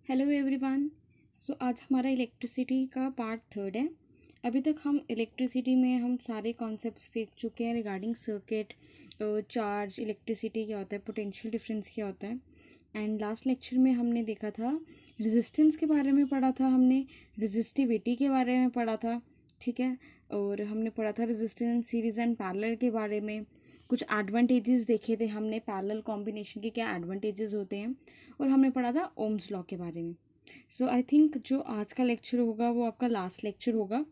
Hello everyone. सो आज हमारा electricity का पार्ट थर्ड है। अभी तक हम इलेक्ट्रिसिटी में हम सारे कॉन्सेप्ट्स देख चुके हैं रिगार्डिंग सर्किट, चार्ज, इलेक्ट्रिसिटी क्या होता है, पोटेंशियल डिफरेंस क्या होता है। एंड लास्ट लेक्चर में हमने देखा था रेजिस्टेंस के बारे में पढ़ा था, हमने रेजिस्टिविटी के बारे में पढ़ा था, ठीक है। और हमने पढ़ा था रेजिस्टेंस सीरीज एंड पैरेलल के बारे में। कुछ एडवांटेजेस देखे थे हमने, पैरेलल कॉम्बिनेशन के क्या एडवांटेजेस होते हैं। और हमने पढ़ा था ओम्स लॉ के बारे में। सो आई थिंक जो आज का लेक्चर होगा वो आपका लास्ट लेक्चर होगा।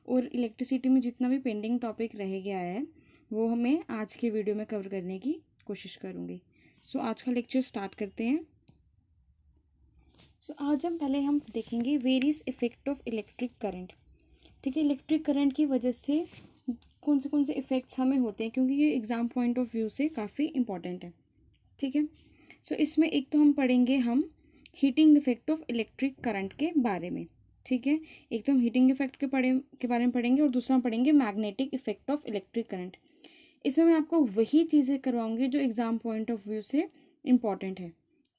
और इलेक्ट्रिसिटी में जितना भी पेंडिंग टॉपिक रह गया है वो हमें आज के वीडियो में कवर करने की कोशिश करूँगी। सो आज का लेक्चर स्टार्ट करते हैं। सो आज हम देखेंगे various effect of electric current. ठीक है, इलेक्ट्रिक करंट की वजह से कौन से इफ़ेक्ट्स हमें होते हैं, क्योंकि ये एग्ज़ाम पॉइंट ऑफ व्यू से काफ़ी इंपॉर्टेंट है। ठीक है। सो इसमें एक तो हम पढ़ेंगे heating effect of electric current के बारे में। ठीक है, एक तो हम हीटिंग इफेक्ट के बारे में पढ़ेंगे और दूसरा हम पढ़ेंगे magnetic effect of electric current. इसमें मैं आपको वही चीज़ें करवाऊंगी जो एग्ज़ाम पॉइंट ऑफ व्यू से इम्पॉर्टेंट है।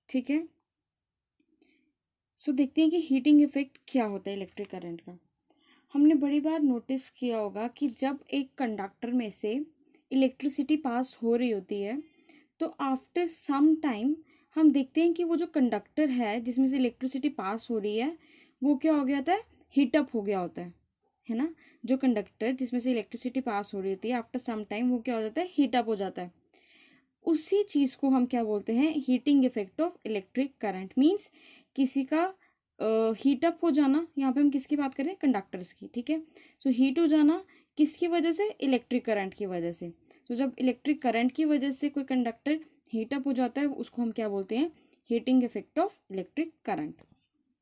ठीक है। सो देखते हैं कि हीटिंग इफेक्ट क्या होता है इलेक्ट्रिक करंट का। हमने बड़ी बार नोटिस किया होगा कि जब एक कंडक्टर में से इलेक्ट्रिसिटी पास हो रही होती है तो आफ्टर सम टाइम हम देखते हैं कि वो जो कंडक्टर है जिसमें से इलेक्ट्रिसिटी पास हो रही है वो क्या हो गया होता है, हीटअप हो गया होता है ना। जो कंडक्टर जिसमें से इलेक्ट्रिसिटी पास हो रही होती है आफ्टर सम टाइम वो क्या हो जाता है, हीटअप हो जाता है। उसी चीज़ को हम क्या बोलते हैं, heating effect of electric current. Means किसी का हीटअप हो जाना, यहाँ पे हम किसकी बात करें, कंडक्टर्स की। ठीक है। सो हीट हो जाना किसकी वजह से, इलेक्ट्रिक करंट की वजह से। तो जब इलेक्ट्रिक करंट की वजह से कोई कंडक्टर हीटअप हो जाता है उसको हम क्या बोलते हैं, heating effect of electric current.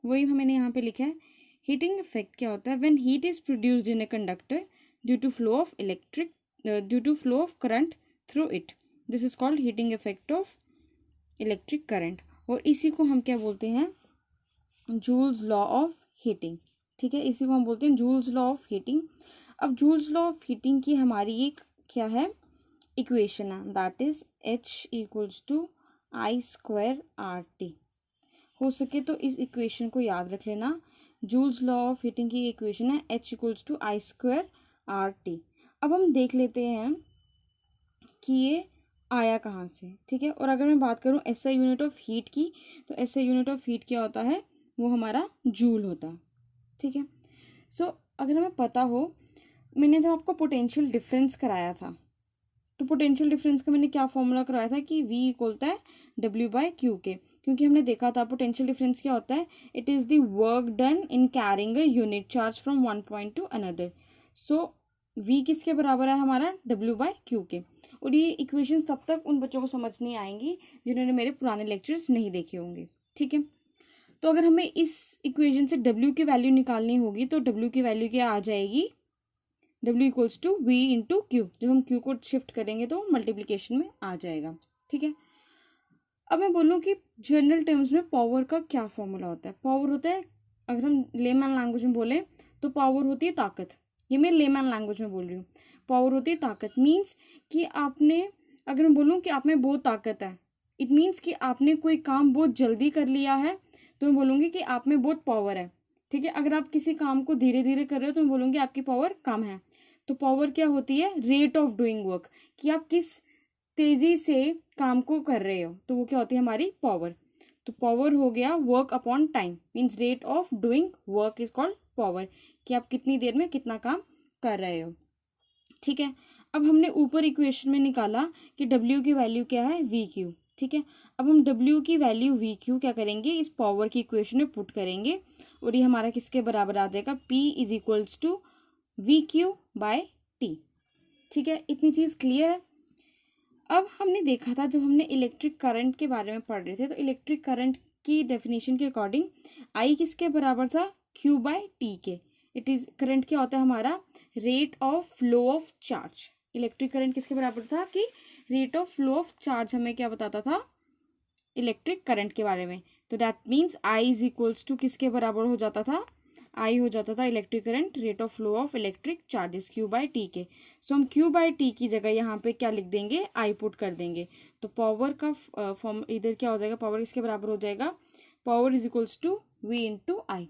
वही मैंने यहाँ पे लिखा है। हीटिंग इफेक्ट क्या होता है, when heat is produced in a conductor due to flow of current through it, this is called heating effect of electric current. और इसी को हम क्या बोलते हैं, जूल्स लॉ ऑफ हीटिंग। ठीक है, इसी को हम बोलते हैं जूल्स लॉ ऑफ हीटिंग। अब जूल्स लॉ ऑफ हीटिंग की हमारी एक क्या है, इक्वेशन है, that is H equals to I²RT। हो सके तो इस इक्वेशन को याद रख लेना। जूल्स लॉ ऑफ हीटिंग की इक्वेशन है H इक्वल्स टू I²RT। अब हम देख लेते हैं कि ये आया कहाँ से। ठीक है, और अगर मैं बात करूँ SI यूनिट ऑफ हीट की, तो SI यूनिट ऑफ हीट क्या होता है, वो हमारा जूल होता है। ठीक है। सो अगर हमें पता हो, मैंने जब आपको पोटेंशियल डिफरेंस कराया था तो पोटेंशियल डिफरेंस का मैंने क्या फॉर्मूला कराया था कि V इक्वल होता है W/Q के। क्योंकि हमने देखा था पोटेंशियल डिफरेंस क्या होता है, it is the work done in carrying a unit charge from one point two another. So V किसके बराबर है हमारा, W/Q के। और ये इक्वेशंस तब तक उन बच्चों को समझ नहीं आएंगी जिन्होंने मेरे पुराने लेक्चर्स नहीं देखे होंगे। ठीक है। तो अगर हमें इस इक्वेशन से W की वैल्यू निकालनी होगी तो W की वैल्यू क्या आ जाएगी, W equals to V into Q. जब हम Q को शिफ्ट करेंगे तो मल्टीप्लीकेशन में आ जाएगा। ठीक है। अब मैं बोलूँ कि जनरल टर्म्स में पावर का क्या फॉर्मूला होता है। पावर होता है, अगर हम लेमैन लैंग्वेज में बोले तो पावर होती है ताकत। ये मैं लेमैन लैंग्वेज में बोल रही हूँ। पावर होती है ताकत, मीन्स कि आपने, अगर मैं बोलूँ कि आप में बहुत ताकत है, इट मीन्स कि आपने कोई काम बहुत जल्दी कर लिया है, तो मैं बोलूँगी कि आप में बहुत पावर है। ठीक है। अगर आप किसी काम को धीरे धीरे कर रहे हो तो मैं बोलूँगी आपकी पावर कम है। तो पावर क्या होती है, रेट ऑफ डूइंग वर्क, कि आप किस तेजी से काम को कर रहे हो, तो वो क्या होती है हमारी पावर। तो पावर हो गया work upon time, means rate of doing work is called power, कि आप कितनी देर में कितना काम कर रहे हो। ठीक है। अब हमने ऊपर इक्वेशन में निकाला कि W की वैल्यू क्या है, VQ। ठीक है। अब हम W की वैल्यू VQ क्या करेंगे, इस पावर की इक्वेशन में पुट करेंगे और ये हमारा किसके बराबर आ जाएगा, P is equals to VQ/T। ठीक है, इतनी चीज क्लियर है। अब हमने देखा था जब हमने इलेक्ट्रिक करंट के बारे में पढ़ रहे थे तो इलेक्ट्रिक करंट की डेफिनेशन के अकॉर्डिंग I किसके बराबर था, Q/T के। इट इज करंट क्या होता है हमारा, rate of flow of charge. Electric current किसके बराबर था कि rate of flow of charge हमें क्या बताता था इलेक्ट्रिक करंट के बारे में। तो that means I is equals to किसके बराबर हो जाता था, I हो जाता था electric current rate of flow of electric charges Q/T के। सो हम Q/T की जगह यहाँ पे क्या लिख देंगे, I पुट कर देंगे। तो पावर का फॉर्म इधर क्या हो जाएगा, पावर इसके बराबर हो जाएगा power is equals to V into I.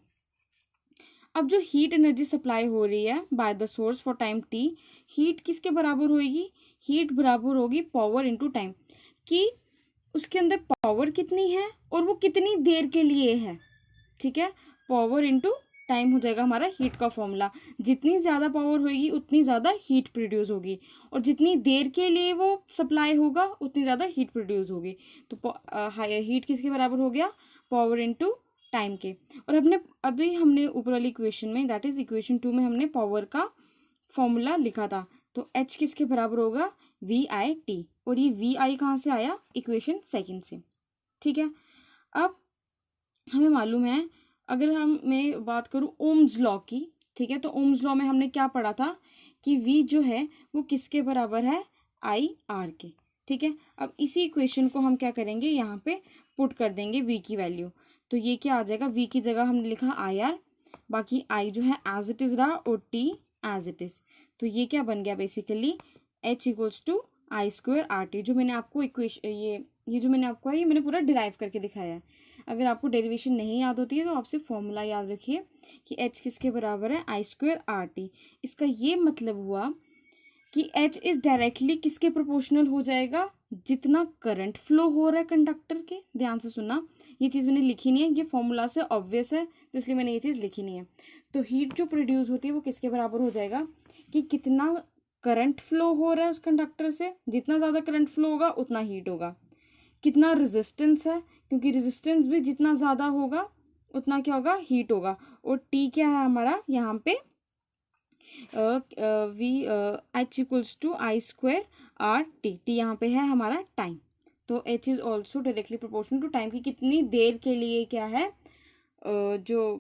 अब जो हीट एनर्जी सप्लाई हो रही है by the source for time t, heat किसके बराबर होगी? हीट बराबर होगी पावर इंटू टाइम, कि उसके अंदर पावर कितनी है और वो कितनी देर के लिए है। ठीक है, पावर इंटू टाइम हो जाएगा हमारा हीट का फॉर्मूला। जितनी ज़्यादा पावर होगी उतनी ज़्यादा हीट प्रोड्यूस होगी, और जितनी देर के लिए वो सप्लाई होगा उतनी ज़्यादा हीट प्रोड्यूस होगी। तो हीट किसके बराबर हो गया? पावर इंटू टाइम के। और अभी हमने ऊपर वाली इक्वेशन में, दैट इज इक्वेशन 2 में, हमने पावर का फॉर्मूला लिखा था। तो H किसके बराबर होगा? VIT। और ये VI कहाँ से आया? इक्वेशन सेकंड से। ठीक है, अब हमें मालूम है, अगर मैं बात करूँ ओम्स लॉ की, ठीक है, तो ओम्स लॉ में हमने क्या पढ़ा था कि V जो है वो किसके बराबर है? IR के। ठीक है, अब इसी इक्वेशन को हम क्या करेंगे, यहाँ पे पुट कर देंगे V की वैल्यू। तो ये क्या आ जाएगा? V की जगह हमने लिखा IR, बाकी I जो है एज इट इज रहा और T एज इट इज। तो ये क्या बन गया basically? H equals to I square R T. जो मैंने आपको इक्वेशन ये जो मैंने आपको है ये मैंने पूरा डिराइव करके दिखाया है। अगर आपको डेरिवेशन नहीं याद होती है तो आपसे फॉर्मूला याद रखिए कि H किसके बराबर है? आई स्क्वायर आर टी। इसका ये मतलब हुआ कि H इज डायरेक्टली किसके प्रोपोर्शनल हो जाएगा? जितना करंट फ्लो हो रहा है कंडक्टर के। ध्यान से सुनना, ये चीज़ मैंने लिखी नहीं है, ये फॉर्मूला से ऑब्वियस है तो इसलिए मैंने ये चीज़ लिखी नहीं है। तो हीट जो प्रोड्यूस होती है वो किसके बराबर हो जाएगा? कि कितना करंट फ्लो हो रहा है उस कंडक्टर से, जितना ज़्यादा करंट फ्लो होगा उतना हीट होगा। कितना रेजिस्टेंस है, क्योंकि रेजिस्टेंस भी जितना ज़्यादा होगा उतना क्या होगा? हीट होगा। और टी क्या है हमारा यहाँ पे? H equals to I square R T. T यहाँ पे है हमारा टाइम। तो H is also directly proportional to time, की कितनी देर के लिए क्या है जो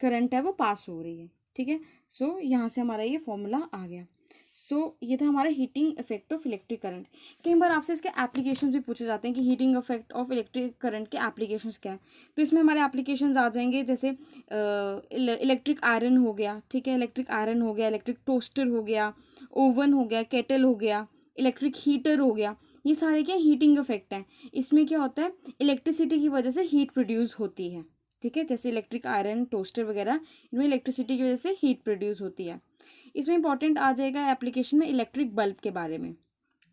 करंट है वो पास हो रही है। ठीक है, सो यहाँ से हमारा ये फॉर्मूला आ गया। सो ये था हमारा heating effect of electric current. कई बार आपसे इसके एप्लीकेशंस भी पूछे जाते हैं कि heating effect of electric current के एप्लीकेशंस क्या है। तो इसमें हमारे एप्लीकेशंस आ जाएंगे, जैसे इलेक्ट्रिक आयरन हो गया। ठीक है, इलेक्ट्रिक आयरन हो गया, इलेक्ट्रिक टोस्टर हो गया, ओवन हो गया, केटल हो गया, इलेक्ट्रिक हीटर हो गया। ये सारे क्या हीटिंग इफेक्ट हैं। इसमें क्या होता है? इलेक्ट्रिसिटी की वजह से हीट प्रोड्यूस होती है। ठीक है, जैसे इलेक्ट्रिक आयरन, टोस्टर वगैरह, इनमें इलेक्ट्रिसिटी की वजह से हीट प्रोड्यूस होती है। इसमें इंपॉर्टेंट आ जाएगा एप्लीकेशन में इलेक्ट्रिक बल्ब के बारे में।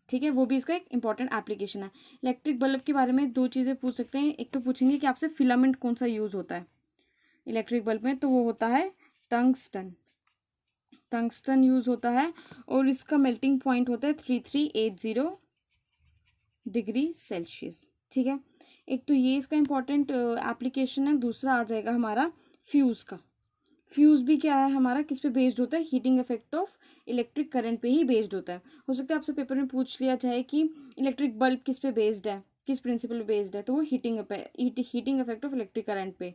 ठीक है, वो भी इसका एक इंपॉर्टेंट एप्लीकेशन है। इलेक्ट्रिक बल्ब के बारे में दो चीज़ें पूछ सकते हैं। एक तो पूछेंगे कि आपसे फिलामेंट कौन सा यूज़ होता है इलेक्ट्रिक बल्ब में, तो वो होता है टंगस्टन। टंगस्टन यूज़ होता है और इसका मेल्टिंग पॉइंट होता है 3380 डिग्री सेल्सियस। ठीक है, एक तो ये इसका इंपॉर्टेंट एप्लीकेशन है। दूसरा आ जाएगा हमारा फ्यूज़ का। फ्यूज़ भी क्या है हमारा? किस पे बेस्ड होता है? Heating effect of electric current पे ही बेस्ड होता है। हो सकता है आपसे पेपर में पूछ लिया जाए कि इलेक्ट्रिक बल्ब किस पे बेस्ड है, किस प्रिंसिपल पे बेस्ड है, तो वो heating effect of electric current पे।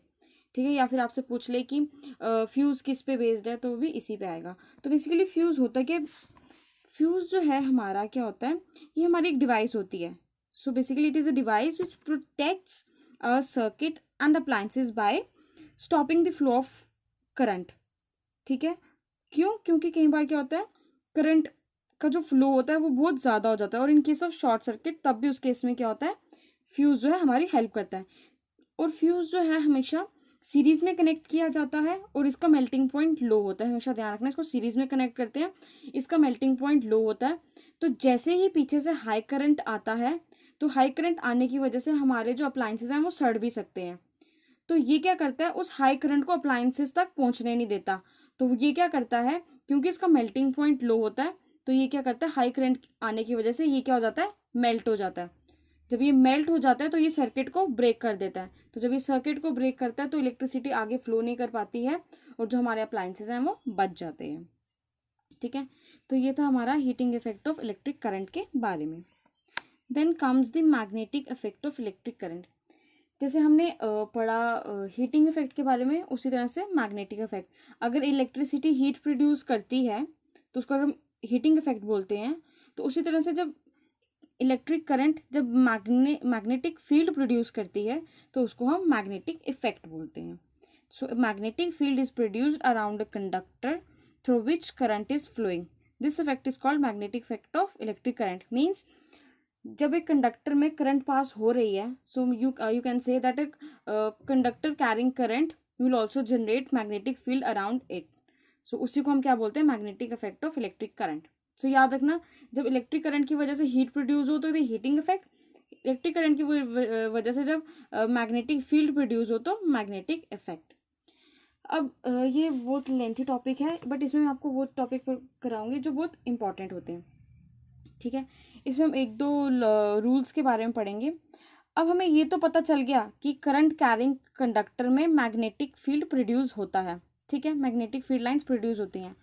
ठीक है, या फिर आपसे पूछ ले कि फ्यूज़ किस पे बेस्ड है, तो वो भी इसी पे आएगा। तो बेसिकली फ्यूज़ होता है कि फ्यूज़ जो है हमारा क्या होता है? ये हमारी एक डिवाइस होती है। So basically it is a device which protects a circuit and appliances by stopping the flow of current. ठीक है, क्यों? क्योंकि कई बार क्या होता है, करंट का जो फ्लो होता है वो बहुत ज़्यादा हो जाता है, और in case of short circuit तब भी उस केस में क्या होता है? फ्यूज़ जो है हमारी हेल्प करता है। और फ्यूज़ जो है हमेशा सीरीज में कनेक्ट किया जाता है और इसका मेल्टिंग पॉइंट लो होता है। हमेशा ध्यान रखना, इसको सीरीज में कनेक्ट करते हैं, इसका मेल्टिंग पॉइंट लो होता है। तो जैसे ही पीछे से हाई करंट आता है, तो हाई करंट आने की वजह से हमारे जो अप्लायंसेज हैं वो सड़ भी सकते हैं। तो ये क्या करता है? उस हाई करंट को अप्लायंसेस तक पहुंचने नहीं देता। तो ये क्या करता है? क्योंकि इसका मेल्टिंग पॉइंट लो होता है, तो ये क्या करता है? हाई करंट आने की वजह से ये क्या हो जाता है? मेल्ट हो जाता है। जब ये मेल्ट हो जाता है तो ये सर्किट को ब्रेक कर देता है। तो जब ये सर्किट को ब्रेक करता है तो इलेक्ट्रिसिटी आगे फ्लो नहीं कर पाती है और जो हमारे अप्लायंसेज हैं वो बच जाते हैं। ठीक है, तो ये था हमारा heating effect of electric current के बारे में। Then comes the magnetic effect of electric current. जैसे हमने पढ़ा हीटिंग इफेक्ट के बारे में, उसी तरह से मैग्नेटिक इफेक्ट। अगर इलेक्ट्रिसिटी हीट प्रोड्यूस करती है तो उसको हम हीटिंग इफेक्ट बोलते हैं। तो उसी तरह से जब इलेक्ट्रिक करंट जब मैग्नेटिक फील्ड प्रोड्यूस करती है तो उसको हम मैग्नेटिक इफेक्ट बोलते हैं। So magnetic field is produced around a conductor through which current is flowing. This effect is called magnetic effect of electric current. Means जब एक कंडक्टर में करंट पास हो रही है, so you can say that a conductor carrying current will also generate magnetic field around it. So उसी को हम क्या बोलते हैं, magnetic effect of electric current. So याद रखना, जब इलेक्ट्रिक करंट की वजह से हीट प्रोड्यूस हो तो हीटिंग इफेक्ट, इलेक्ट्रिक करंट की वजह से जब मैग्नेटिक फील्ड प्रोड्यूस हो तो मैग्नेटिक इफेक्ट। अब ये बहुत लेंथी टॉपिक है, बट इसमें मैं आपको वो टॉपिक कराऊंगी जो बहुत इंपॉर्टेंट होते हैं, ठीक है। इसमें हम एक दो रूल्स के बारे में पढ़ेंगे। अब हमें ये तो पता चल गया कि करंट कैरिंग कंडक्टर में मैग्नेटिक फील्ड प्रोड्यूस होता है, ठीक है, मैग्नेटिक फील्ड लाइंस प्रोड्यूस होती हैं।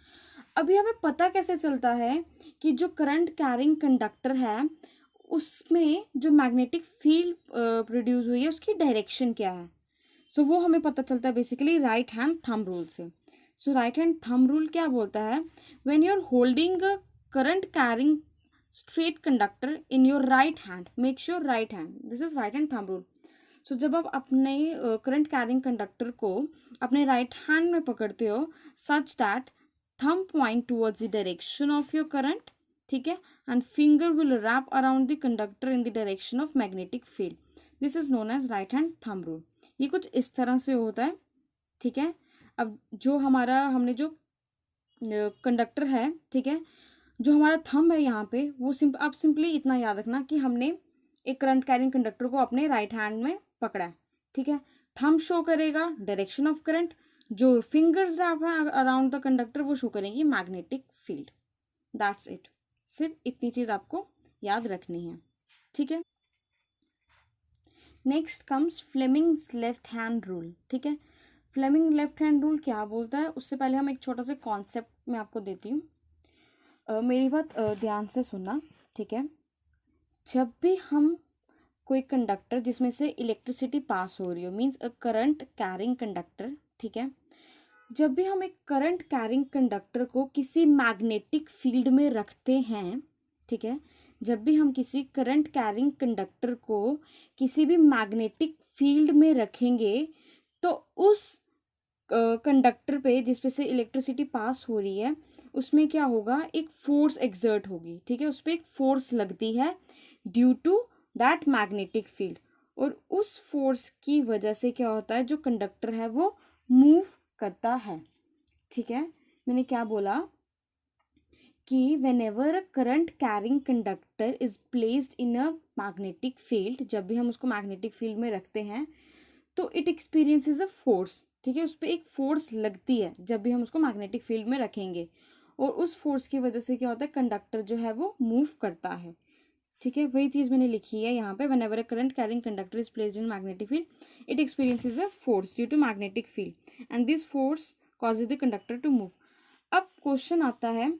अभी हमें पता कैसे चलता है कि जो करंट कैरिंग कंडक्टर है उसमें जो मैग्नेटिक फील्ड प्रोड्यूस हुई है उसकी डायरेक्शन क्या है। सो वो हमें पता चलता है basically right hand thumb rule से। So right hand thumb rule क्या बोलता है, when you are holding a current carrying straight conductor in your right hand, make sure right hand, this is right hand thumb rule. So जब आप अपने current carrying conductor को अपने right hand में पकड़ते हो such that thumb point towards the direction of your current, ठीक है, and finger will wrap around the conductor in the direction of magnetic field, this is known as right hand thumb rule. ये कुछ इस तरह से होता है, ठीक है। अब जो हमारा हमने जो कंडक्टर है, ठीक है, जो हमारा थंब है यहाँ पे वो आप सिंपली इतना याद रखना कि हमने एक करंट कैरिंग कंडक्टर को अपने राइट हैंड में पकड़ा है, ठीक है। थंब शो करेगा डायरेक्शन ऑफ करंट, जो फिंगर्स रैप है अराउंड द कंडक्टर वो शो करेंगी मैग्नेटिक फील्ड। दैट्स इट, सिर्फ इतनी चीज आपको याद रखनी है, ठीक है। Next comes Fleming's left hand rule, ठीक है। फ्लेमिंग लेफ्ट हैंड रूल क्या बोलता है, उससे पहले हम एक छोटा सा कॉन्सेप्ट में आपको देती हूँ। मेरी बात ध्यान से सुनना, ठीक है। जब भी हम कोई कंडक्टर जिसमें से इलेक्ट्रिसिटी पास हो रही हो, मीन्स अ करंट कैरिंग कंडक्टर, ठीक है, जब भी हम एक करंट कैरिंग कंडक्टर को किसी मैग्नेटिक फील्ड में रखते हैं, ठीक है, जब भी हम किसी करंट कैरिंग कंडक्टर को किसी भी मैग्नेटिक फील्ड में रखेंगे तो उस कंडक्टर पे जिस पे से इलेक्ट्रिसिटी पास हो रही है उसमें क्या होगा, एक फोर्स एक्सर्ट होगी, ठीक है, उस पर एक फोर्स लगती है due to that magnetic field, और उस फोर्स की वजह से क्या होता है, जो कंडक्टर है वो मूव करता है, ठीक है। मैंने क्या बोला कि whenever a current carrying conductor is placed in a magnetic field, जब भी हम उसको मैग्नेटिक फील्ड में रखते हैं तो इट एक्सपीरियंसेस अ फोर्स, ठीक है, उस पर एक फोर्स लगती है जब भी हम उसको मैग्नेटिक फील्ड में रखेंगे, और उस फोर्स की वजह से क्या होता है, कंडक्टर जो है वो मूव करता है, ठीक है। वही चीज मैंने लिखी है यहाँ पे, whenever a current carrying conductor is placed in magnetic field it experiences a force due to magnetic field and this force causes the conductor to move। अब क्वेश्चन आता है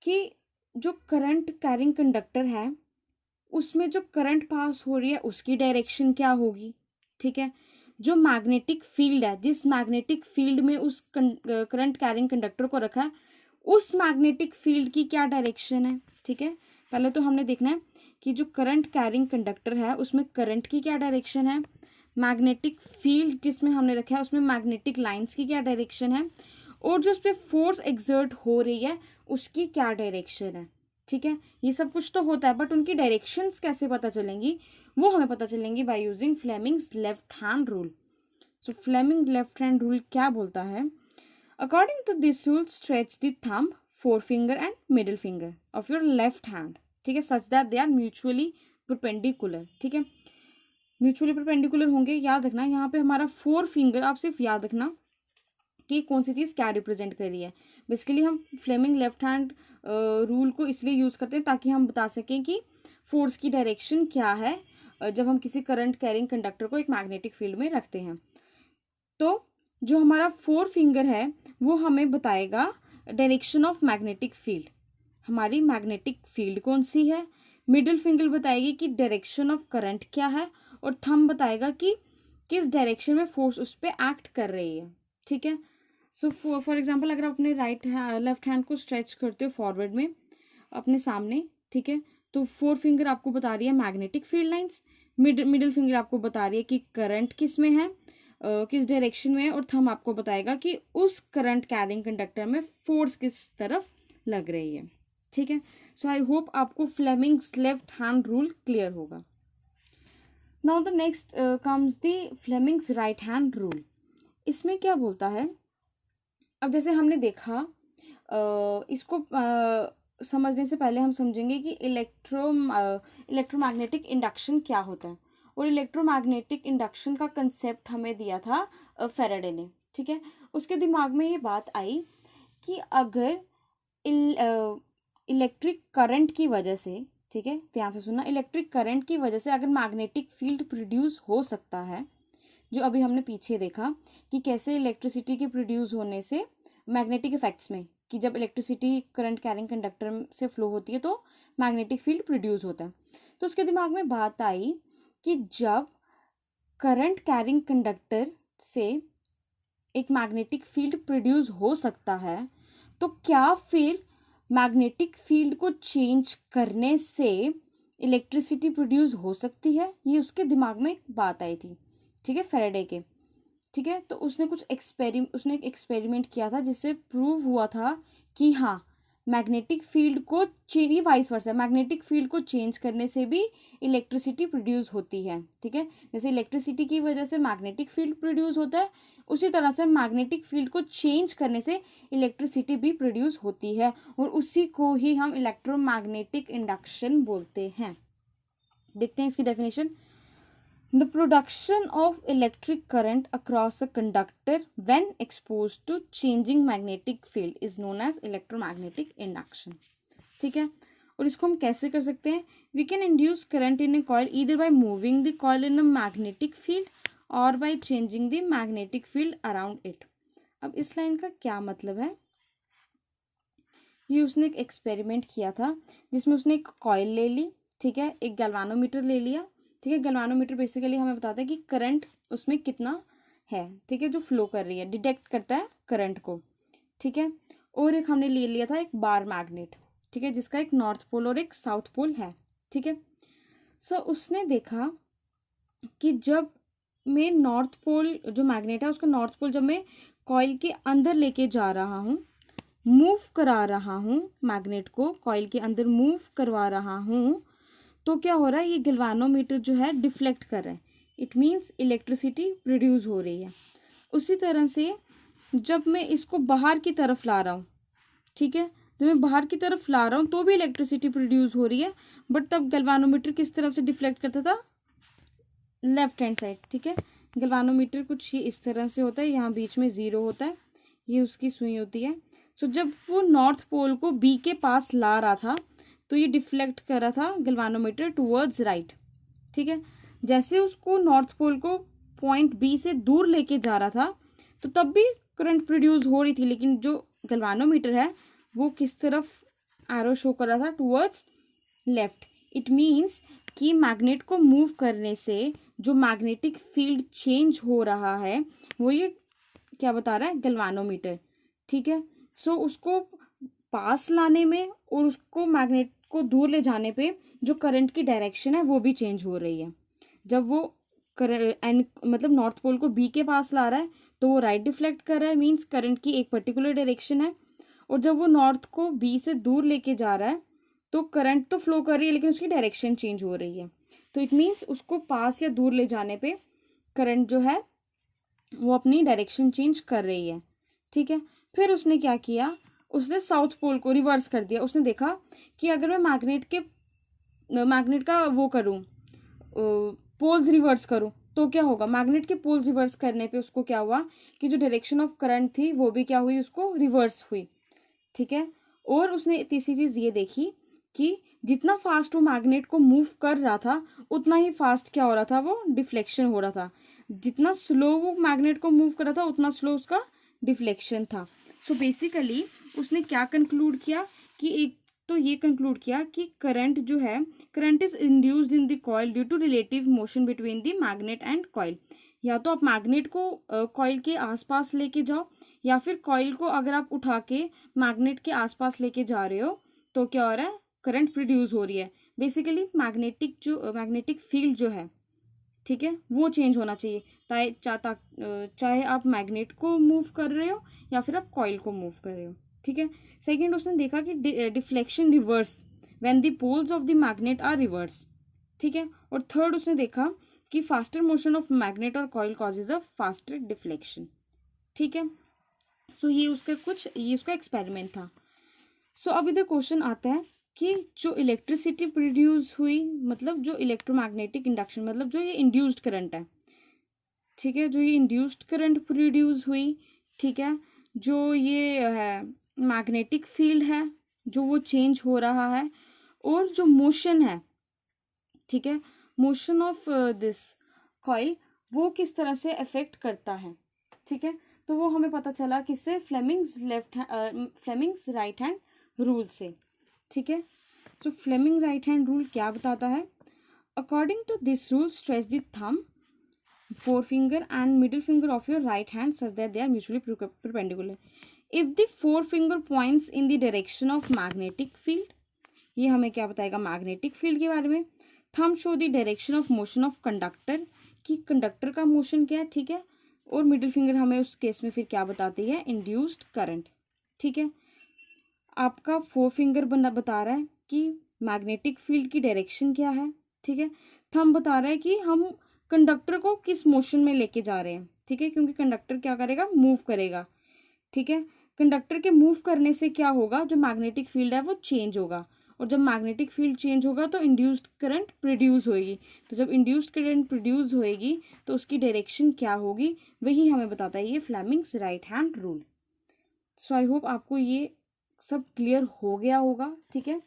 कि जो करंट कैरिंग कंडक्टर है उसमें जो करंट पास हो रही है उसकी डायरेक्शन क्या होगी, ठीक है। जो मैग्नेटिक फील्ड है, जिस मैग्नेटिक फील्ड में उस करंट कैरिंग कंडक्टर को रखा है उस मैग्नेटिक फील्ड की क्या डायरेक्शन है, ठीक है। पहले तो हमने देखना है कि जो करंट कैरिंग कंडक्टर है उसमें करंट की क्या डायरेक्शन है, मैग्नेटिक फील्ड जिसमें हमने रखा है उसमें मैग्नेटिक लाइंस की क्या डायरेक्शन है, और जो उस पर फोर्स एक्सर्ट हो रही है उसकी क्या डायरेक्शन है, ठीक है। ये सब कुछ तो होता है बट उनकी डायरेक्शंस कैसे पता चलेंगी वो हमें पता चलेंगी by using Fleming's left hand rule. So Fleming left hand rule क्या बोलता है, according to this rule stretch the thumb, forefinger and middle finger of your left hand, ठीक है, such that they are mutually perpendicular, ठीक है, mutually perpendicular होंगे। याद रखना यहाँ पे हमारा फोर फिंगर, आप सिर्फ याद रखना कि कौन सी चीज़ क्या रिप्रेजेंट कर रही है। बेसिकली हम फ्लेमिंग लेफ्ट हैंड रूल को इसलिए यूज़ करते हैं ताकि हम बता सकें कि फोर्स की डायरेक्शन क्या है जब हम किसी करंट कैरिंग कंडक्टर को एक मैग्नेटिक फील्ड में रखते हैं। तो जो हमारा फोर फिंगर है वो हमें बताएगा डायरेक्शन ऑफ मैग्नेटिक फील्ड, हमारी मैग्नेटिक फील्ड कौन सी है। मिडिल फिंगर बताएगी कि डायरेक्शन ऑफ करंट क्या है, और थंब बताएगा कि किस डायरेक्शन में फोर्स उस पर एक्ट कर रही है, ठीक है। सो फॉर एग्जाम्पल अगर आप अपने लेफ्ट हैंड को स्ट्रेच करते हो फॉरवर्ड में अपने सामने, ठीक है, तो फोर फिंगर आपको बता रही है magnetic field lines, middle finger आपको बता रही है कि करंट किस में है, किस डायरेक्शन में है, और थंब आपको बताएगा कि उस करंट कैरिंग कंडक्टर में फोर्स किस तरफ लग रही है, ठीक है। सो आई होप आपको Fleming's left hand rule clear होगा। Now the next comes the Fleming's right hand rule. इसमें क्या बोलता है, अब जैसे हमने देखा इसको समझने से पहले हम समझेंगे कि इलेक्ट्रोमैग्नेटिक इंडक्शन क्या होता है। और इलेक्ट्रोमैग्नेटिक इंडक्शन का कंसेप्ट हमें दिया था फैराडे ने, ठीक है। उसके दिमाग में ये बात आई कि अगर इलेक्ट्रिक करंट की वजह से, ठीक है ध्यान से सुनना, इलेक्ट्रिक करंट की वजह से अगर मैग्नेटिक फील्ड प्रोड्यूस हो सकता है, जो अभी हमने पीछे देखा कि कैसे इलेक्ट्रिसिटी के प्रोड्यूस होने से मैग्नेटिक इफेक्ट्स में, कि जब इलेक्ट्रिसिटी करंट कैरिंग कंडक्टर से फ्लो होती है तो मैग्नेटिक फील्ड प्रोड्यूस होता है। तो उसके दिमाग में बात आई कि जब करंट कैरिंग कंडक्टर से एक मैग्नेटिक फील्ड प्रोड्यूस हो सकता है तो क्या फिर मैग्नेटिक फील्ड को चेंज करने से इलेक्ट्रिसिटी प्रोड्यूस हो सकती है। ये उसके दिमाग में एक बात आई थी, ठीक है, फैराडे के, ठीक है। तो उसने उसने एक एक्सपेरिमेंट किया था जिससे प्रूव हुआ था कि हाँ मैग्नेटिक फील्ड को वाइस वर्सा, मैग्नेटिक फील्ड को चेंज करने से भी इलेक्ट्रिसिटी प्रोड्यूस होती है, ठीक है। जैसे इलेक्ट्रिसिटी की वजह से मैग्नेटिक फील्ड प्रोड्यूस होता है, उसी तरह से मैग्नेटिक फील्ड को चेंज करने से इलेक्ट्रिसिटी भी प्रोड्यूस होती है, और उसी को ही हम इलेक्ट्रोमैग्नेटिक इंडक्शन बोलते हैं। देखते हैं इसकी definition. The production of electric current across a conductor when exposed to changing magnetic field is known as electromagnetic induction, ठीक है। और इसको हम कैसे कर सकते हैं, we can induce current in a coil either by moving the coil in a magnetic field or by changing the magnetic field around it। अब इस लाइन का क्या मतलब है, ये उसने एक एक्सपेरिमेंट किया था जिसमें उसने एक कॉइल ले ली, ठीक है, एक गैल्वानोमीटर ले लिया, ठीक है। गैल्वानोमीटर बेसिकली हमें बताता है कि करंट उसमें कितना है, ठीक है, जो फ्लो कर रही है, डिटेक्ट करता है करंट को, ठीक है। और एक हमने ले लिया था एक बार मैग्नेट, ठीक है, जिसका एक नॉर्थ पोल और एक साउथ पोल है, ठीक है। सो उसने देखा कि जब मैं नॉर्थ पोल जो मैग्नेट है उसका नॉर्थ पोल जब मैं कॉइल के अंदर लेके जा रहा हूँ, मूव करा रहा हूँ, मैग्नेट को कॉइल के अंदर मूव करवा रहा हूँ, तो क्या हो रहा है, ये गैल्वानोमीटर जो है डिफ्लेक्ट कर रहा है, इट मीन्स इलेक्ट्रिसिटी प्रोड्यूस हो रही है। उसी तरह से जब मैं इसको बाहर की तरफ ला रहा हूँ, ठीक है, जब मैं बाहर की तरफ ला रहा हूँ तो भी इलेक्ट्रिसिटी प्रोड्यूस हो रही है, बट तब गैल्वानोमीटर किस तरफ से डिफ्लेक्ट करता था, लेफ्ट हैंड साइड, ठीक है। गैल्वानोमीटर कुछ ये इस तरह से होता है, यहाँ बीच में 0 होता है, ये उसकी सुई होती है। सो जब वो नॉर्थ पोल को बी के पास ला रहा था तो ये डिफ्लेक्ट कर रहा था गैल्वानोमीटर टुवर्ड्स राइट, ठीक है। जैसे उसको नॉर्थ पोल को पॉइंट बी से दूर लेके जा रहा था तो तब भी करंट प्रोड्यूस हो रही थी, लेकिन जो गैल्वानोमीटर है वो किस तरफ एरो शो कर रहा था, टुवर्ड्स लेफ्ट। इट मीन्स कि मैग्नेट को मूव करने से जो मैग्नेटिक फील्ड चेंज हो रहा है वो ये क्या बता रहा है, गैल्वानोमीटर, ठीक है। सो उसको पास लाने में और उसको मैग्नेट को दूर ले जाने पे जो करंट की डायरेक्शन है वो भी चेंज हो रही है। जब वो मतलब नॉर्थ पोल को बी के पास ला रहा है तो वो राइट डिफ्लेक्ट कर रहा है, मीन्स करंट की एक पर्टिकुलर डायरेक्शन है, और जब वो नॉर्थ को बी से दूर लेके जा रहा है तो करंट तो फ्लो कर रही है लेकिन उसकी डायरेक्शन चेंज हो रही है, तो इट मीन्स उसको पास या दूर ले जाने पे करंट जो है वो अपनी डायरेक्शन चेंज कर रही है, ठीक है। फिर उसने क्या किया, उसने साउथ पोल को रिवर्स कर दिया। उसने देखा कि अगर मैं मैग्नेट का वो करूं, पोल्स रिवर्स करूं तो क्या होगा, मैग्नेट के पोल्स रिवर्स करने पे उसको क्या हुआ कि जो डायरेक्शन ऑफ करंट थी वो भी क्या हुई, उसको रिवर्स हुई, ठीक है। और उसने तीसरी चीज ये देखी कि जितना फास्ट वो मैग्नेट को मूव कर रहा था उतना ही फास्ट क्या हो रहा था, वो डिफ्लेक्शन हो रहा था। जितना स्लो वो मैग्नेट को मूव कर रहा था उतना स्लो उसका डिफ्लेक्शन था। सो बेसिकली उसने क्या कंक्लूड किया कि एक तो ये कंक्लूड किया कि करंट जो है, current is induced in the coil due to relative motion between the magnet and coil. या तो आप मैग्नेट को कॉइल के आसपास लेके जाओ, या फिर कॉइल को अगर आप उठा के मैग्नेट के आसपास लेके जा रहे हो तो क्या हो रहा है, करंट प्रोड्यूस हो रही है। बेसिकली मैग्नेटिक फील्ड जो है, ठीक है, वो चेंज होना चाहिए, चाहे आप मैग्नेट को मूव कर रहे हो या फिर आप कॉइल को मूव कर रहे हो, ठीक है। सेकेंड उसने देखा कि deflection reverse when the poles of the magnet are reverse, ठीक है। और थर्ड उसने देखा कि फास्टर मोशन ऑफ मैग्नेट और coil causes a faster deflection, ठीक है। सो ये उसका एक्सपेरिमेंट था। सो अब इधर क्वेश्चन आता है कि जो इलेक्ट्रिसिटी प्रोड्यूस हुई, मतलब जो इलेक्ट्रोमैग्नेटिक इंडक्शन, मतलब जो ये इंड्यूस्ड करंट है, ठीक है, जो ये इंड्यूस्ड करंट प्रोड्यूस हुई, ठीक है, जो ये है मैग्नेटिक फील्ड है जो वो चेंज हो रहा है, और जो मोशन है, ठीक है, मोशन ऑफ दिस कॉइल, वो किस तरह से अफेक्ट करता है, ठीक है। तो वो हमें पता चला किससे, फ्लेमिंग्स राइट हैंड रूल से, ठीक है। So Fleming right hand rule क्या बताता है, according to this rule stretch the thumb, forefinger and middle finger of your right hand such that they are mutually perpendicular. If the forefinger points in the direction of magnetic field, ये हमें क्या बताएगा magnetic field के बारे में। Thumb show the direction of motion of conductor, कि conductor का motion क्या है, ठीक है। और मिडिल फिंगर हमें उस केस में फिर क्या बताती है, इंड्यूस्ड करंट, ठीक है। आपका फोर फिंगर बता रहा है कि मैग्नेटिक फील्ड की डायरेक्शन क्या है, ठीक है। थंब बता रहा है कि हम कंडक्टर को किस मोशन में लेके जा रहे हैं, ठीक है, क्योंकि कंडक्टर क्या करेगा, मूव करेगा, ठीक है। कंडक्टर के मूव करने से क्या होगा, जो मैग्नेटिक फील्ड है वो चेंज होगा, और जब मैग्नेटिक फील्ड चेंज होगा तो इंड्यूस्ड करंट प्रोड्यूस होगी। तो जब इंड्यूस्ड करंट प्रोड्यूस होएगी तो उसकी डायरेक्शन क्या होगी, वही हमें बताता है ये Fleming's right hand rule. So I hope आपको ये सब क्लियर हो गया होगा, ठीक है।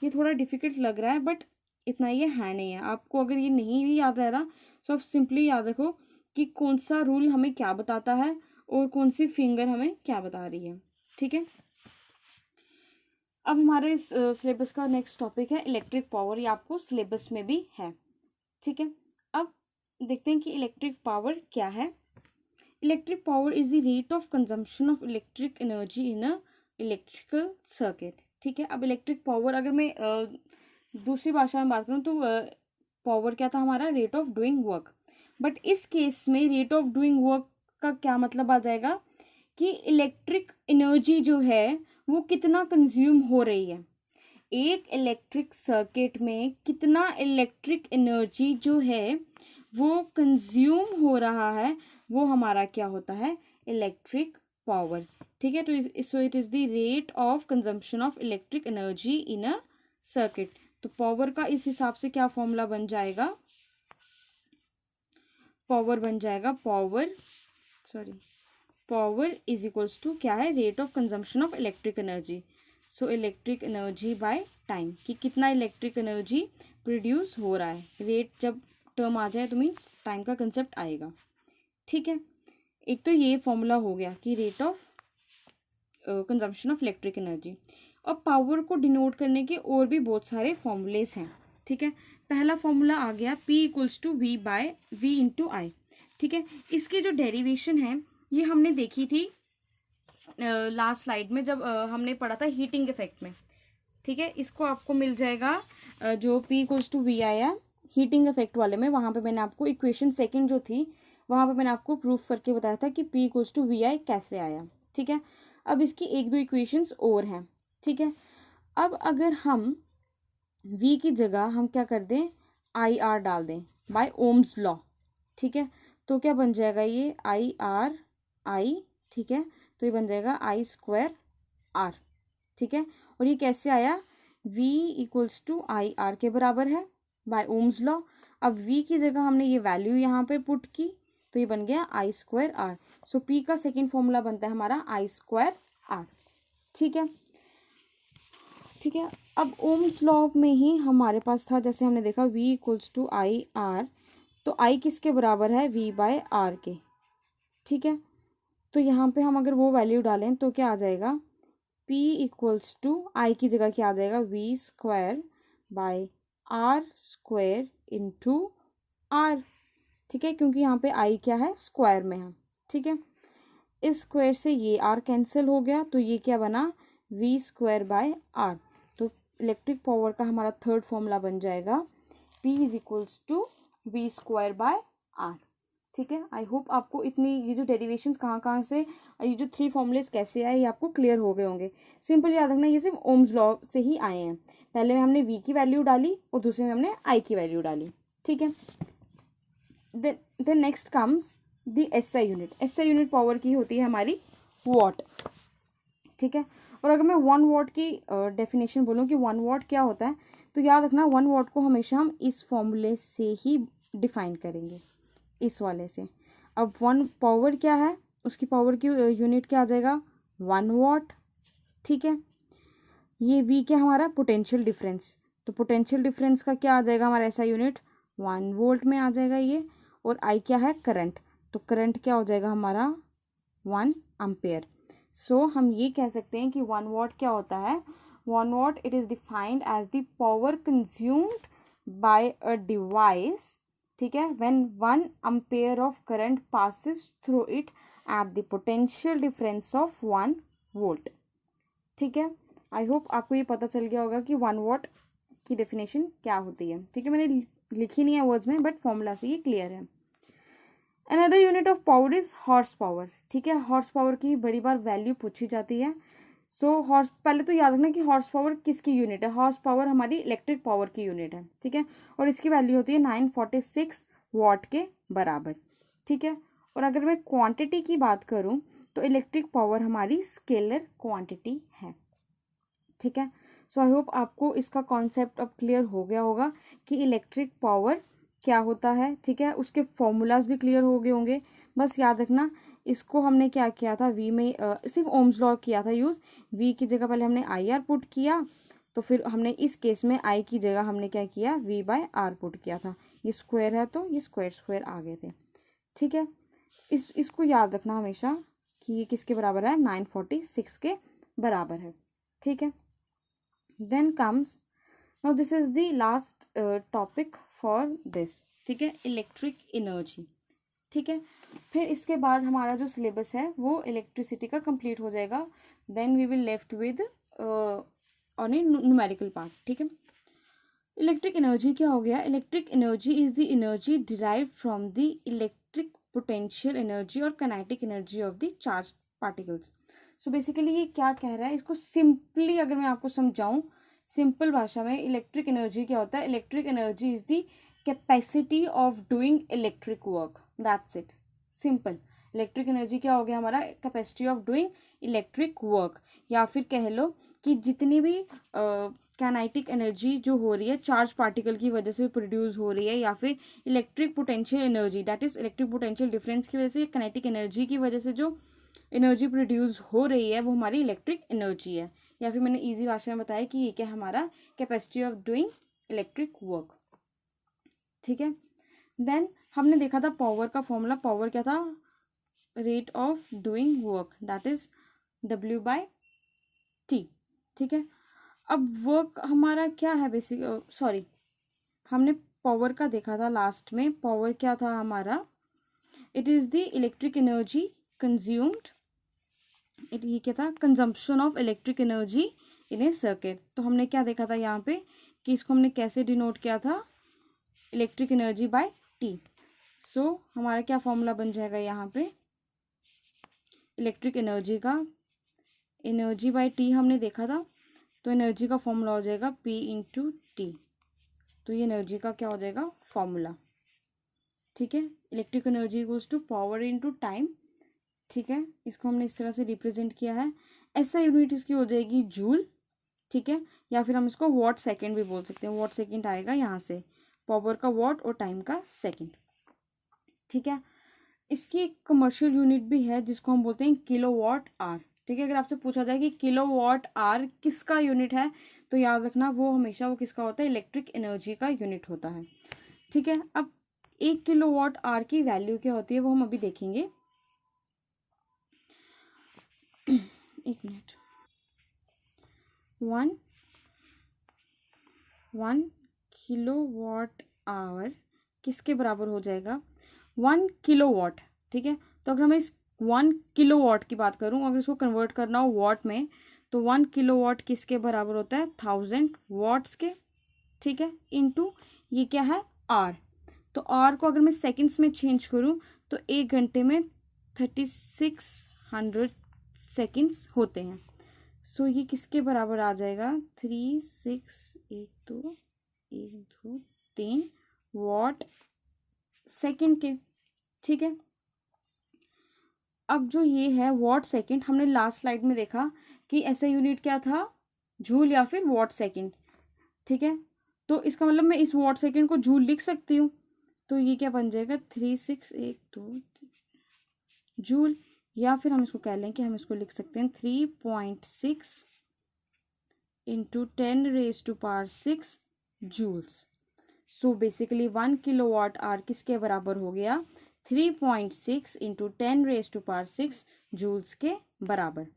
ये थोड़ा डिफिकल्ट लग रहा है बट इतना ये है नहीं है। आपको अगर ये नहीं भी याद रह रहा तो आप सिंपली याद रखो कि कौन सा रूल हमें क्या बताता है और कौन सी फिंगर हमें क्या बता रही है, ठीक है। अब हमारे इस सिलेबस का नेक्स्ट टॉपिक है इलेक्ट्रिक पावर। ये आपको सिलेबस में भी है, ठीक है। अब देखते हैं कि इलेक्ट्रिक पावर क्या है। Electric power is the rate of consumption of electric energy in a electrical circuit, ठीक है। अब इलेक्ट्रिक पावर अगर मैं दूसरी भाषा में बात करूँ तो पावर क्या था हमारा, rate of doing work. But इस केस में रेट ऑफ डूइंग वर्क का क्या मतलब आ जाएगा कि इलेक्ट्रिक एनर्जी जो है वो कितना कंज्यूम हो रही है, एक इलेक्ट्रिक सर्किट में कितना इलेक्ट्रिक एनर्जी जो है वो कंज्यूम हो रहा है, वो हमारा क्या होता है, इलेक्ट्रिक पावर, ठीक है। तो it is the rate of consumption of electric energy in a circuit. तो पावर का इस हिसाब से क्या फॉर्मूला बन जाएगा, पावर बन जाएगा पावर इज इक्वल्स टू क्या है, rate of consumption of electric energy. So electric energy by time, कि कितना इलेक्ट्रिक एनर्जी प्रोड्यूस हो रहा है। रेट जब टर्म आ जाए तो मीन्स टाइम का कंसेप्ट आएगा, ठीक है। एक तो ये फॉर्मूला हो गया कि rate of consumption of electric energy. और पावर को डिनोट करने के और भी बहुत सारे फॉर्मूलेस हैं, ठीक है। पहला फॉर्मूला आ गया P equals to V by V into I, ठीक है। इसकी जो डेरिवेशन है ये हमने देखी थी लास्ट स्लाइड में जब हमने पढ़ा था हीटिंग इफेक्ट में, ठीक है। इसको आपको मिल जाएगा जो P इक्वल्स टू V आया हीटिंग इफेक्ट वाले में, वहां पे मैंने आपको इक्वेशन सेकंड जो थी वहां पे मैंने आपको प्रूफ करके बताया था कि P इक्वल्स टू VI कैसे आया, ठीक है। अब इसकी एक दो इक्वेशंस और हैं, ठीक है। अब अगर हम V की जगह हम क्या कर दें, IR डाल दें बाय ओम्स लॉ, ठीक है। तो क्या बन जाएगा ये IRI, ठीक है। तो ये बन जाएगा I स्क्वायर R, ठीक है। और ये कैसे आया, V इक्वल्स टू IR के बराबर है बाय ओम्स लॉ। अब V की जगह हमने ये वैल्यू यहाँ पे पुट की तो ये बन गया I square R। So P का सेकेंड फॉर्मूला बनता है हमारा I स्क्वायर R, ठीक है, ठीक है। अब ओम्स लॉ में ही हमारे पास था, जैसे हमने देखा V इक्वल्स टू IR, तो I किसके बराबर है, V बाय R के, ठीक है। तो यहाँ पे हम अगर वो वैल्यू डालें तो क्या आ जाएगा, P इक्वल्स टू I की जगह क्या आ जाएगा, V square by R square into R, ठीक है, क्योंकि यहाँ पे I क्या है, स्क्वायर में है, ठीक है। इस स्क्वायर से ये R कैंसिल हो गया तो ये क्या बना, V स्क्वायर बाय R। तो इलेक्ट्रिक पावर का हमारा थर्ड फॉर्मूला बन जाएगा P is equals to V square by R, ठीक है। आई होप आपको इतनी ये जो डेरिवेशंस कहाँ कहाँ से, ये जो 3 फॉर्मूलेस कैसे आए, ये आपको क्लियर हो गए होंगे। सिंपल याद रखना, ये सिर्फ ओम्स लॉ से ही आए हैं। पहले में हमने V की वैल्यू डाली और दूसरे में हमने I की वैल्यू डाली, ठीक है। Then next comes the SI unit. SI unit power की होती है हमारी वॉट, ठीक है। और अगर मैं 1 वॉट की डेफिनेशन बोलूँ कि 1 वॉट क्या होता है, तो याद रखना 1 वॉट को हमेशा हम इस फॉर्मूले से ही डिफाइन करेंगे, इस वाले से। अब 1 पावर क्या है, उसकी पावर की यूनिट क्या आ जाएगा, 1 वॉट, ठीक है। ये V क्या हमारा पोटेंशियल डिफरेंस, तो पोटेंशियल डिफरेंस का क्या आ जाएगा हमारा ऐसा यूनिट, 1 वोल्ट में आ जाएगा ये। और I क्या है, करंट, तो करंट क्या हो जाएगा हमारा 1 एम्पेयर। सो हम ये कह सकते हैं कि 1 वॉट क्या होता है, 1 watt it is defined as the power consumed by a device, ठीक है, when 1 ampere of current passes through it at the potential difference of 1 volt, ठीक है। आई होप आपको ये पता चल गया होगा कि 1 वॉट की डेफिनेशन क्या होती है, ठीक है। मैंने लिखी नहीं है वर्ड्स में, बट फॉर्मूला से ये क्लियर है। Another unit of power is horse power, ठीक है। हॉर्स पावर की बड़ी बार वैल्यू पूछी जाती है। सो हॉर्स, पहले तो याद रखना कि हॉर्स पावर किसकी यूनिट है, हॉर्स पावर हमारी इलेक्ट्रिक पावर की यूनिट है, ठीक है। और इसकी वैल्यू होती है 946 वॉट के बराबर, ठीक है। और अगर मैं क्वांटिटी की बात करूं तो इलेक्ट्रिक पावर हमारी स्केलर क्वांटिटी है, ठीक है। सो आई होप आपको इसका कॉन्सेप्ट अब क्लियर हो गया होगा कि इलेक्ट्रिक पावर क्या होता है, ठीक है। उसके फॉर्मूलाज भी क्लियर हो गए होंगे। बस याद रखना, इसको हमने क्या किया था, V में सिर्फ ओम्स लॉ किया था यूज़। V की जगह पहले हमने IR पुट किया, तो फिर हमने इस केस में I की जगह हमने क्या किया, V/R पुट किया था। ये स्क्वायर है तो ये स्क्वायर स्क्वायर आ गए थे, ठीक है। इसको याद रखना हमेशा कि ये किसके बराबर है, 946 के बराबर है, ठीक है। Then comes, now this is the last topic for this, ठीक है, इलेक्ट्रिक एनर्जी, ठीक है। फिर इसके बाद हमारा जो सिलेबस है वो इलेक्ट्रिसिटी का कंप्लीट हो जाएगा। Then we will left with on a numerical part, ठीक है। इलेक्ट्रिक एनर्जी क्या हो गया, electric energy is the energy derived from the electric potential energy और kinetic energy of the charge particles. So basically ये क्या कह रहा है, इसको सिंपली अगर मैं आपको समझाऊं सिंपल भाषा में, इलेक्ट्रिक एनर्जी क्या होता है, electric energy is the capacity of doing electric work, that's it, simple. Electric energy क्या हो गया हमारा, capacity of doing electric work. या फिर कह लो कि जितनी भी काइनेटिक एनर्जी जो हो रही है चार्ज पार्टिकल की वजह से प्रोड्यूस हो रही है, या फिर electric potential energy, that is electric potential difference की वजह से, काइनेटिक एनर्जी की वजह से जो एनर्जी प्रोड्यूस हो रही है वो हमारी इलेक्ट्रिक एनर्जी है। या फिर मैंने इजी भाषा में बताया कि ये क्या हमारा capacity of doing electric work, ठीक है। देन हमने देखा था पावर का फॉर्मूला, पावर क्या था, rate of doing work, that is W/T, ठीक है। अब वर्क हमारा क्या है बेसिक, सॉरी हमने पावर का देखा था लास्ट में, पावर क्या था हमारा, it is the electric energy consumed, ये क्या था, consumption of electric energy in A circuit. तो हमने क्या देखा था यहाँ पे कि इसको हमने कैसे डिनोट किया था, इलेक्ट्रिक एनर्जी बाय T। सो हमारा क्या फॉर्मूला बन जाएगा यहाँ पे, इलेक्ट्रिक एनर्जी का, एनर्जी बाय T हमने देखा था, तो एनर्जी का फॉर्मूला हो जाएगा P/T। तो ये एनर्जी का क्या हो जाएगा फॉर्मूला, ठीक है। Electric energy equals to power into time, ठीक है। इसको हमने इस तरह से रिप्रेजेंट किया है। ऐसा यूनिट इसकी हो जाएगी जूल, ठीक है। या फिर हम इसको वॉट सेकेंड भी बोल सकते हैं, वॉट सेकेंड आएगा यहाँ से, पावर का वॉट और टाइम का सेकेंड, ठीक है। इसकी एक कमर्शियल यूनिट भी है जिसको हम बोलते हैं किलोवाट आवर, ठीक है। अगर आपसे पूछा जाए कि किलोवाट आवर किसका यूनिट है, तो याद रखना वो हमेशा वो किसका होता है, इलेक्ट्रिक एनर्जी का यूनिट होता है, ठीक है। अब 1 किलोवाट आवर की वैल्यू क्या होती है वो हम अभी देखेंगे। एक मिनट, 1 किलोवाट आवर किसके बराबर हो जाएगा, 1 किलोवाट, ठीक है। तो अगर मैं इस 1 किलोवाट की बात करूं, अगर इसको कन्वर्ट करना हो वॉट में, तो 1 किलोवाट किसके बराबर होता है, 1000 वॉट्स के, ठीक है, इनटू ये क्या है आर। तो आर को अगर मैं सेकंड्स में चेंज करूं तो 1 घंटे में 3600 सेकेंड्स होते हैं। सो ये किसके बराबर आ जाएगा, 3612 वॉट सेकेंड के। ठीक है, अब जो ये है वॉट सेकेंड, हमने लास्ट स्लाइड में देखा कि ऐसा यूनिट क्या था, जूल या फिर वॉट सेकेंड। ठीक है, तो इसका मतलब मैं इस वॉट सेकेंड को जूल लिख सकती हूँ, तो ये क्या बन जाएगा 3612 जूल, या फिर हम इसको कह लें कि हम इसको लिख सकते हैं 3.6 into 10⁻⁶ joules. So basically 1 kilowatt hour किसके बराबर हो गया, 3.6 इंटू 10⁻⁶ जूल्स के बराबर।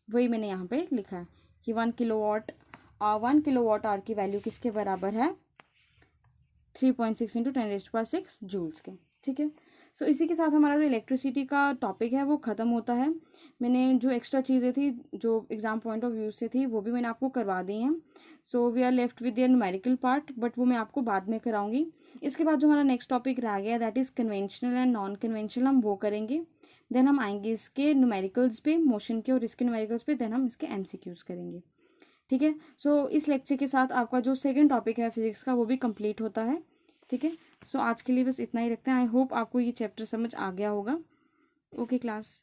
वही मैंने यहाँ पे लिखा है कि 1 किलोवाट आवर की वैल्यू किसके बराबर है, 3.6 इंटू 10⁻⁶ जूल्स के। ठीक है, सो इसी के साथ हमारा जो इलेक्ट्रिसिटी का टॉपिक है वो ख़त्म होता है। मैंने जो एक्स्ट्रा चीज़ें थी जो एग्जाम पॉइंट ऑफ व्यू से थी वो भी मैंने आपको करवा दी हैं। So we are left with the numerical part, but वो मैं आपको बाद में कराऊंगी। इसके बाद जो हमारा नेक्स्ट टॉपिक रह गया that is conventional and non conventional, हम वो करेंगे। देन हम आएंगे इसके न्यूमेरिकल्स पे, मोशन के और इसके न्यूमेरिकल्स पे, देन हम इसके MCQs करेंगे। ठीक है, सो इस लेक्चर के साथ आपका जो सेकेंड टॉपिक है फिजिक्स का वो भी कंप्लीट होता है। ठीक है, सो आज के लिए बस इतना ही रखते हैं। आई होप आपको ये चैप्टर समझ आ गया होगा। Okay class.